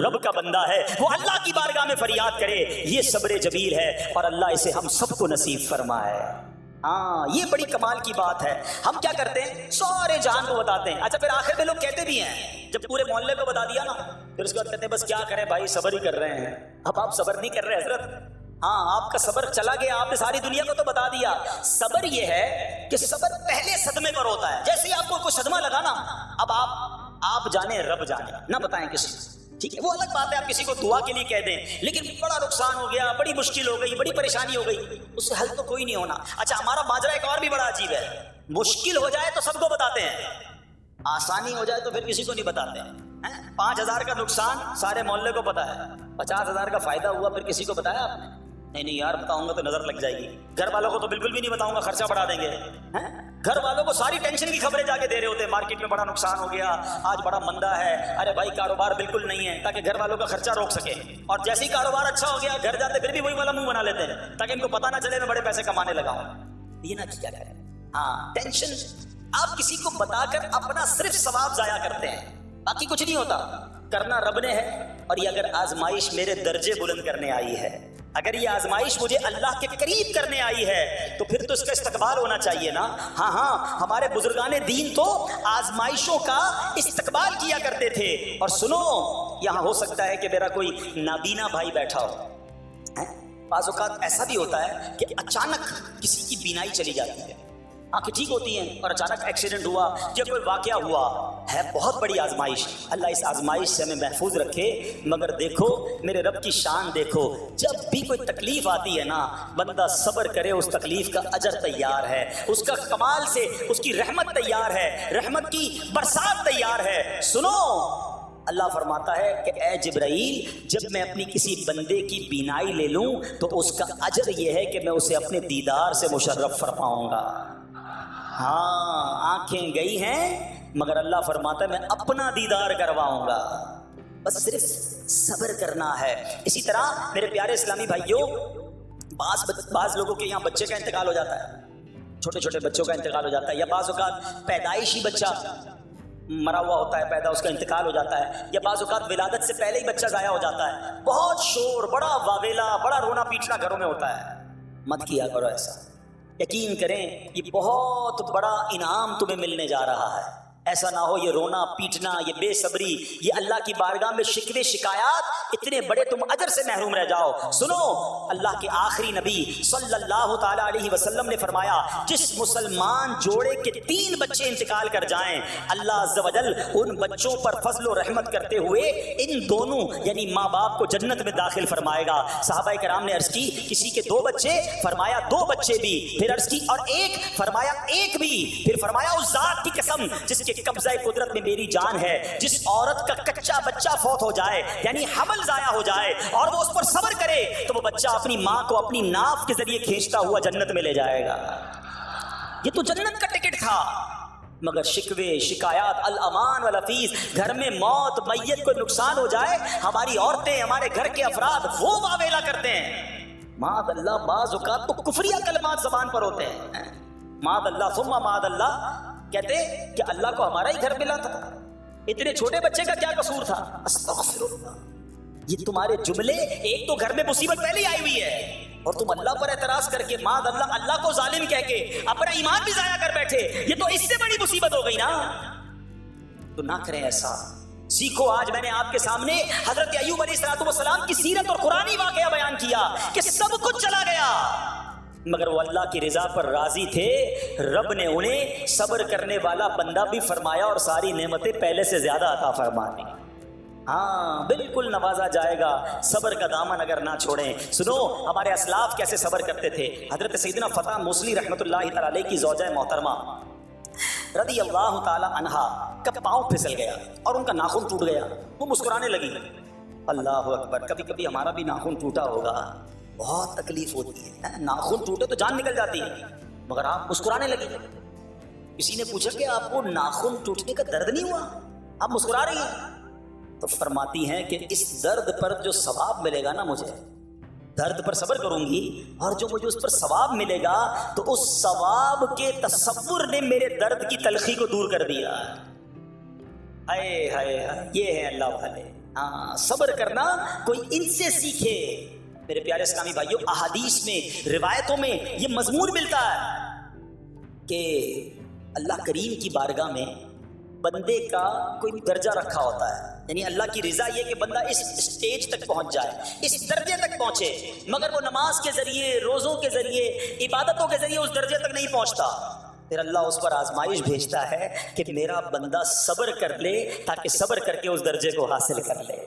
رب کا بندہ ہے، وہ اللہ کی بارگاہ میں فریاد کرے، یہ صبر جمیل ہے، اور اللہ اسے ہم سب کو نصیب فرمائے۔ ہاں یہ بڑی کمال کی بات ہے۔ ہم کیا کرتے ہیں، سارے جہان کو بتاتے ہیں، اچھا پھر آخر میں لوگ کہتے بھی ہیں، جب پورے محلے کو بتا دیا نا، پھر اس کے بعد کہتے ہیں بس کیا کریں بھائی، صبر ہی کر رہے ہیں۔ اب آپ صبر نہیں کر رہے حضرت، ہاں آپ کا صبر چلا گیا، آپ نے ساری دنیا کو تو بتا دیا۔ صبر یہ ہے کہ صبر پہلے صدمے پر ہوتا ہے، جیسے ہی آپ کو کوئی صدمہ لگا نا، اب آپ جانے رب جانے، نہ بتائیں کسی کو، ٹھیک ہے، وہ الگ بات ہے آپ کسی کو دعا کے لیے کہہ دیں، لیکن بڑا نقصان ہو گیا، بڑی مشکل ہو گئی، بڑی پریشانی ہو گئی، اس سے حل تو کوئی نہیں ہونا۔ اچھا ہمارا ماجرا ایک اور بھی بڑا عجیب ہے، مشکل ہو جائے تو سب کو بتاتے ہیں، آسانی ہو جائے تو پھر کسی کو نہیں بتاتے ہیں۔ 5,000 کا نقصان سارے محلے کو پتا ہے، 50,000 کا فائدہ ہوا پھر کسی کو بتایا آپ نے؟ نہیں یار بتاؤں گا تو نظر لگ جائے گی۔ گھر والوں کو تو بالکل بھی نہیں بتاؤں گا، خرچہ بڑھا دیں گے۔ گھر والوں کو ساری ٹینشن کی خبریں جا کے دے رہے ہوتے ہیں، مارکیٹ میں بڑا نقصان ہو گیا، آج بڑا مندہ ہے، ارے بھائی کاروبار بالکل نہیں ہے، تاکہ گھر والوں کا خرچہ روک سکے۔ اور جیسے ہی کاروبار اچھا ہو گیا، گھر جاتے پھر بھی وہی والا منہ بنا لیتے ہیں، تاکہ ان کو پتہ نہ چلے میں بڑے پیسے کمانے لگا ہوں۔ یہ نہ کیا کریں، ہاں ٹینشن آپ کسی کو بتا کر اپنا صرف ثواب ضائع کرتے ہیں، باقی کچھ نہیں ہوتا، کرنا رب نے ہے۔ اور یہ اگر آزمائش میرے درجے بلند کرنے آئی ہے، اگر یہ آزمائش مجھے اللہ کے قریب کرنے آئی ہے، تو پھر تو اس کا استقبال ہونا چاہیے نا۔ ہاں ہمارے بزرگان دین تو آزمائشوں کا استقبال کیا کرتے تھے۔ اور سنو، یہاں ہو سکتا ہے کہ میرا کوئی نابینا بھائی بیٹھا ہو، بعض اوقات ایسا بھی ہوتا ہے کہ اچانک کسی کی بینائی چلی جاتی ہے، آنکھیں ٹھیک ہوتی ہیں اور اچانک ایکسیڈنٹ ہوا یا کوئی واقعہ ہوا ہے، بہت بڑی آزمائش۔ اللہ اس آزمائش سے ہمیں محفوظ رکھے۔ مگر دیکھو میرے رب کی شان دیکھو، جب بھی کوئی تکلیف آتی ہے نا، بندہ صبر کرے، اس تکلیف کا اجر تیار ہے، اس کا کمال سے اس کی رحمت تیار ہے، رحمت کی برسات تیار ہے۔ سنو، اللہ فرماتا ہے کہ اے جبرائیل، جب میں اپنی کسی بندے کی بینائی لے لوں تو اس کا اجر یہ ہے کہ میں اسے اپنے دیدار سے مشرف فرماؤں گا۔ ہاں آنکھیں گئی ہیں، مگر اللہ فرماتا ہے میں اپنا دیدار کرواؤں گا، بس صرف صبر کرنا ہے۔ اسی طرح میرے پیارے اسلامی بھائیوں، بعض لوگوں کے یہاں بچے کا انتقال ہو جاتا ہے، چھوٹے چھوٹے بچوں کا انتقال ہو جاتا ہے، یا بعض اوقات پیدائشی بچہ مرا ہوا ہوتا ہے، پیدا اس کا انتقال ہو جاتا ہے، یا بعض اوقات ولادت سے پہلے ہی بچہ ضائع ہو جاتا ہے، بہت شور، بڑا واویلا، بڑا رونا پیٹنا گھروں میں ہوتا ہے۔ مت کیا کرو ایسا، یقین کریں یہ بہت بڑا انعام تمہیں ملنے جا رہا ہے۔ ایسا نہ ہو یہ رونا پیٹنا، یہ بے صبری، یہ اللہ کی بارگاہ میں شکوے شکایات، اتنے بڑے تم اجر سے محروم رہ جاؤ۔ سنو، اللہ کے آخری نبی صلی اللہ تعالی علیہ وسلم نے فرمایا، جس مسلمان جوڑے کے 3 بچے انتقال کر جائیں، اللہ عز و جل ان بچوں پر فضل و رحمت کرتے ہوئے ان دونوں یعنی ماں باپ کو جنت میں داخل فرمائے گا۔ صحابہ کرام نے عرض کی کسی کے 2 بچے، فرمایا 2 بچے بھی، پھر عرض کی اور 1، فرمایا 1 بھی، پھر فرمایا اس ذات کی قسم جس کے قبضہ قدرت میں میری جان ہے، جس عورت کا کچا بچہ فوت ہو جائے یعنی حمل ضائع ہو جائے اور وہ اس پر صبر کرے تو وہ بچہ اپنی ماں کو اپنی ناف کے ذریعے کھینچتا ہوا جنت میں لے جائے گا۔ یہ تو جنت کا ٹکٹ تھا، مگر شکوے شکایات، الامان والافیس، گھر میں موت میت کو نقصان ہو جائے، ہماری عورتیں، ہمارے گھر کے افراد وہ واویلا کرتے ہیں۔ معاذ اللہ، بعض اوقات تو کفریہ کلمات زبان پر ہوتے ہیں، معاذ اللہ ثم معاذ اللہ، کہتے کہ اللہ کو ہمارا ہی گھر ملا تھا، اتنے چھوٹے بچے کا کیا قصور تھا؟ استغفر اللہ۔ یہ تمہارے جملے، ایک تو گھر میں مصیبت پہلے ہی آئی ہوئی ہے اور تم اللہ پر اعتراض کر کے معاذ اللہ، اللہ کو ظالم کہہ کے اپنا ایمان بھی ضائع کر بیٹھے، یہ تو اس سے بڑی مصیبت ہو گئی نا۔ تو نہ کریں ایسا، سیکھو۔ آج میں نے آپ کے سامنے حضرت ایوب علیہ السلام کی سیرت اور قرآنی واقعہ بیان کیا کہ سب کچھ چلا گیا مگر وہ اللہ کی رضا پر راضی تھے، رب نے انہیں صبر کرنے والا بندہ بھی فرمایا اور ساری نعمتیں پہلے سے زیادہ عطا فرما دی۔ ہاں بالکل نوازا جائے گا، صبر کا دامن اگر نہ چھوڑیں۔ سنو ہمارے اسلاف کیسے صبر کرتے تھے۔ حضرت سیدنا فتح موصلی رحمۃ اللہ تعالی علیہ کی زوجہ محترمہ رضی اللہ تعالی عنہا کا پاؤں پھسل گیا اور ان کا ناخن ٹوٹ گیا، وہ مسکرانے لگی۔ اللہ اکبر، کبھی کبھی ہمارا بھی ناخن ٹوٹا ہوگا، بہت تکلیف ہوتی ہے، ناخن ٹوٹے تو جان نکل جاتی ہے، مگر آپ مسکرانے لگی۔ کسی نے پوچھا کہ آپ کو ناخن ٹوٹنے کا درد نہیں ہوا، آپ مسکرا رہی ہیں؟ تو فرماتی ہیں کہ اس درد پر جو ثواب ملے گا نا، مجھے درد پر صبر کروں گی اور جو مجھے اس پر ثواب ملے گا تو اس ثواب کے تصور نے میرے درد کی تلخی کو دور کر دیا۔ ہائے ہائے ہائے، یہ ہے اللہ والے۔ صبر کرنا کوئی ان سے سیکھے. میرے پیارے اسلامی بھائیوں، احادیث میں، روایتوں میں یہ مضمون ملتا ہے کہ اللہ کریم کی بارگاہ میں بندے کا کوئی درجہ رکھا ہوتا ہے. یعنی اللہ کی رضا یہ کہ بندہ اس سٹیج تک پہنچ جائے، اس درجے تک پہنچے، مگر وہ نماز کے ذریعے، روزوں کے ذریعے، عبادتوں کے ذریعے اس درجے تک نہیں پہنچتا. پھر اللہ اس پر آزمائش بھیجتا ہے کہ میرا بندہ صبر کر لے تاکہ صبر کر کے اس درجے کو حاصل کر لے.